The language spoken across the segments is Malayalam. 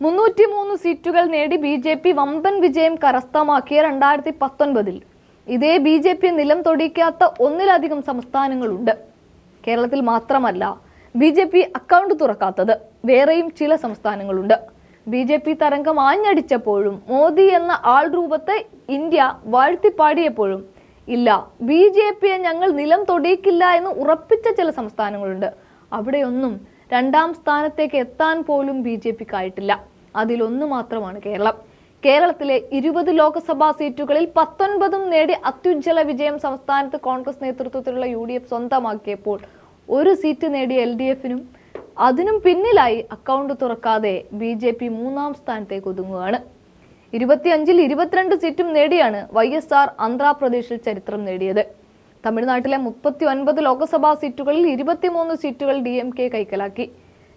303 സീറ്റുകൾ നേടി ബി.ജെ.പി വമ്പൻ വിജയം കരസ്ഥമാക്കിയ 2019 ഇതേ ബി.ജെ.പി നിലം തൊടിക്കാത്ത ഒന്നിലധികം സംസ്ഥാനങ്ങളുണ്ട്. കേരളത്തിൽ മാത്രമല്ല ബി.ജെ.പി അക്കൗണ്ട് തുറക്കാത്തത് വേറെയും ചില സംസ്ഥാനങ്ങളുണ്ട്. ബി.ജെ.പി തരംഗം ആഞ്ഞടിച്ചപ്പോഴും മോദി എന്ന ആൾ രൂപത്തെ ഇന്ത്യ വാഴ്ത്തിപ്പാടിയപ്പോഴും ഇല്ല, ബി.ജെ.പിയെ ഞങ്ങൾ നിലം തൊടിയിക്കില്ല എന്ന് ഉറപ്പിച്ച ചില സംസ്ഥാനങ്ങളുണ്ട്. അവിടെയൊന്നും രണ്ടാം സ്ഥാനത്തേക്ക് എത്താൻ പോലും ബി.ജെ.പിക്കായിട്ടില്ല. അതിലൊന്നു മാത്രമാണ് കേരളം. കേരളത്തിലെ 20 ലോക്സഭാ സീറ്റുകളിൽ 19 നേടി അത്യുജ്വല വിജയം സംസ്ഥാനത്ത് കോൺഗ്രസ് നേതൃത്വത്തിലുള്ള UDF സ്വന്തമാക്കിയപ്പോൾ ഒരു സീറ്റ് നേടിയ LDFനും അതിനും പിന്നിലായി അക്കൗണ്ട് തുറക്കാതെ ബി.ജെ.പി 3-ാം സ്ഥാനത്തേക്ക് ഒതുങ്ങുകയാണ്. 25-ൽ 22 സീറ്റും നേടിയാണ് YSR ആന്ധ്രാപ്രദേശിൽ ചരിത്രം നേടിയത്. തമിഴ്നാട്ടിലെ 39 ലോക്സഭാ സീറ്റുകളിൽ 23 സീറ്റുകൾ DMK കൈക്കലാക്കി.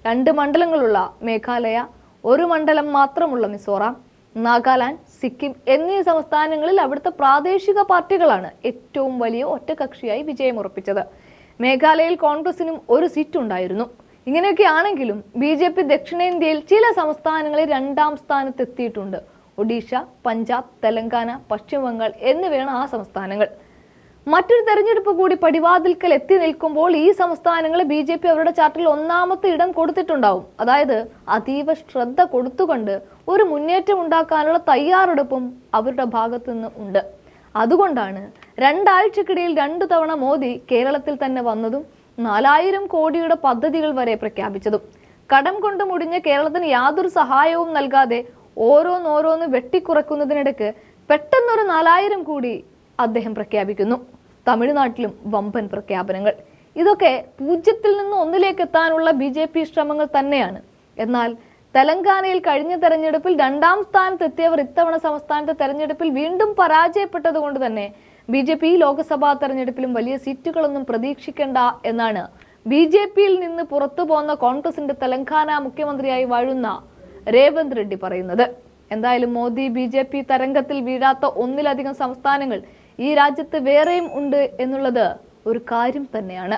2 മണ്ഡലങ്ങളുള്ള മേഘാലയ, 1 മണ്ഡലം മാത്രമുള്ള മിസോറാം, നാഗാലാൻഡ്, സിക്കിം എന്നീ സംസ്ഥാനങ്ങളിൽ അവിടുത്തെ പ്രാദേശിക പാർട്ടികളാണ് ഏറ്റവും വലിയ ഒറ്റകക്ഷിയായി വിജയമുറപ്പിച്ചത്. മേഘാലയയിൽ കോൺഗ്രസിനും 1 സീറ്റ് ഉണ്ടായിരുന്നു. ഇങ്ങനെയൊക്കെയാണെങ്കിലും ബി.ജെ.പി ദക്ഷിണേന്ത്യയിൽ ചില സംസ്ഥാനങ്ങളിൽ 2-ാം സ്ഥാനത്ത് എത്തിയിട്ടുണ്ട്. ഒഡീഷ, പഞ്ചാബ്, തെലങ്കാന, പശ്ചിമ ബംഗാൾ എന്നിവയാണ് ആ സംസ്ഥാനങ്ങൾ. മറ്റൊരു തെരഞ്ഞെടുപ്പ് കൂടി പടിവാതിൽക്കൽ എത്തി നിൽക്കുമ്പോൾ ഈ സംസ്ഥാനങ്ങളെ ബി.ജെ.പി അവരുടെ ചാർട്ടിൽ 1-ാമത്തെ ഇടം കൊടുത്തിട്ടുണ്ടാവും. അതായത് അതീവ ശ്രദ്ധ കൊടുത്തുകൊണ്ട് ഒരു മുന്നേറ്റം ഉണ്ടാക്കാനുള്ള തയ്യാറെടുപ്പും അവരുടെ ഭാഗത്തു നിന്ന് ഉണ്ട്. അതുകൊണ്ടാണ് 2 ആഴ്ചക്കിടയിൽ 2 തവണ മോദി കേരളത്തിൽ തന്നെ വന്നതും 4000 കോടിയുടെ പദ്ധതികൾ വരെ പ്രഖ്യാപിച്ചതും. കടം കൊണ്ട് മുടിഞ്ഞ കേരളത്തിന് യാതൊരു സഹായവും നൽകാതെ ഓരോന്നോരോന്ന് വെട്ടിക്കുറക്കുന്നതിനിടയ്ക്ക് പെട്ടെന്നൊരു 4000 കോടി അദ്ദേഹം പ്രഖ്യാപിക്കുന്നു. തമിഴ്നാട്ടിലും വമ്പൻ പ്രഖ്യാപനങ്ങൾ. ഇതൊക്കെ 0-ൽ നിന്ന് 1-ലേക്ക് എത്താനുള്ള ബി.ജെ.പി ശ്രമങ്ങൾ തന്നെയാണ്. എന്നാൽ തെലങ്കാനയിൽ കഴിഞ്ഞ തെരഞ്ഞെടുപ്പിൽ 2-ാം സ്ഥാനത്തെത്തിയവർ ഇത്തവണ സംസ്ഥാനത്തെ തെരഞ്ഞെടുപ്പിൽ വീണ്ടും പരാജയപ്പെട്ടത് കൊണ്ട് തന്നെ ബി.ജെ.പി ലോക്സഭാ തെരഞ്ഞെടുപ്പിലും വലിയ സീറ്റുകളൊന്നും പ്രതീക്ഷിക്കേണ്ട എന്നാണ് ബി.ജെ.പിയിൽ നിന്ന് പുറത്തു പോന്ന കോൺഗ്രസിന്റെ തെലങ്കാന മുഖ്യമന്ത്രിയായി വാഴുന്ന രേവന്ത് റെഡ്ഡി പറയുന്നത്. എന്തായാലും മോദി ബി.ജെ.പി തരംഗത്തിൽ വീഴാത്ത 1-ലധികം സംസ്ഥാനങ്ങൾ ഈ രാജ്യത്ത് വേറെയും ഉണ്ട് എന്നുള്ളത് ഒരു കാര്യം തന്നെയാണ്.